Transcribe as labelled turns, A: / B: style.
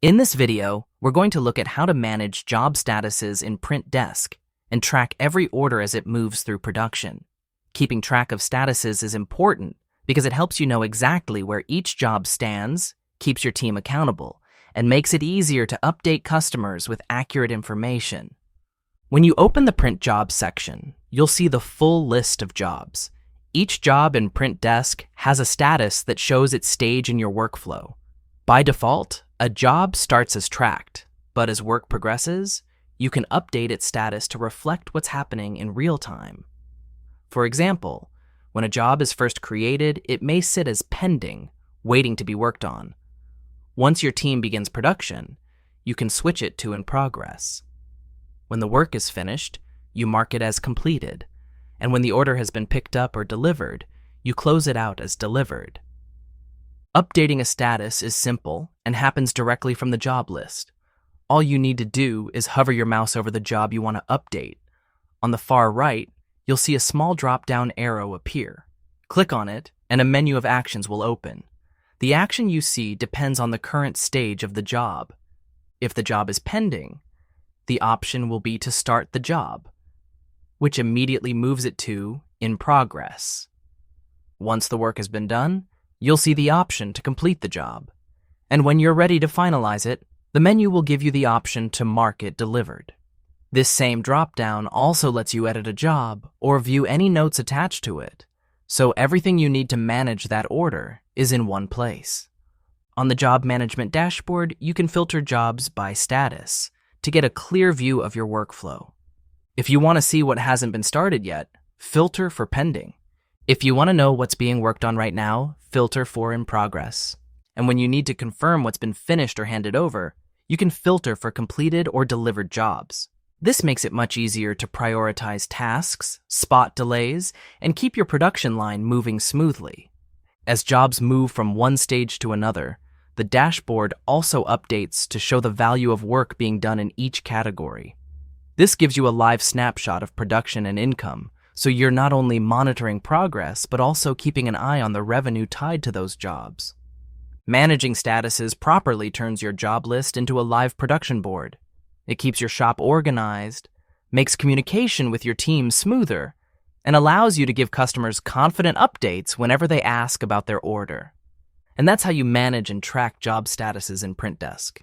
A: In this video, we're going to look at how to manage job statuses in Print Desk and track every order as it moves through production. Keeping track of statuses is important because it helps you know exactly where each job stands, keeps your team accountable, and makes it easier to update customers with accurate information. When you open the Print Jobs section, you'll see the full list of jobs. Each job in Print Desk has a status that shows its stage in your workflow. By default, a job starts as tracked, but as work progresses, you can update its status to reflect what's happening in real time. For example, when a job is first created, it may sit as pending, waiting to be worked on. Once your team begins production, you can switch it to in progress. When the work is finished, you mark it as completed, and when the order has been picked up or delivered, you close it out as delivered. Updating a status is simple and happens directly from the job list. All you need to do is hover your mouse over the job you want to update. On the far right, you'll see a small drop-down arrow appear. Click on it, and a menu of actions will open. The action you see depends on the current stage of the job. If the job is pending, the option will be to start the job, which immediately moves it to in progress. Once the work has been done, you'll see the option to complete the job. And when you're ready to finalize it, the menu will give you the option to mark it delivered. This same drop-down also lets you edit a job or view any notes attached to it, so everything you need to manage that order is in one place. On the Job Management dashboard, you can filter jobs by status to get a clear view of your workflow. If you want to see what hasn't been started yet, filter for pending. If you want to know what's being worked on right now, filter for in progress. And when you need to confirm what's been finished or handed over, you can filter for completed or delivered jobs. This makes it much easier to prioritize tasks, spot delays, and keep your production line moving smoothly. As jobs move from one stage to another, the dashboard also updates to show the value of work being done in each category. This gives you a live snapshot of production and income, so you're not only monitoring progress, but also keeping an eye on the revenue tied to those jobs. Managing statuses properly turns your job list into a live production board. It keeps your shop organized, makes communication with your team smoother, and allows you to give customers confident updates whenever they ask about their order. And that's how you manage and track job statuses in Print Desk.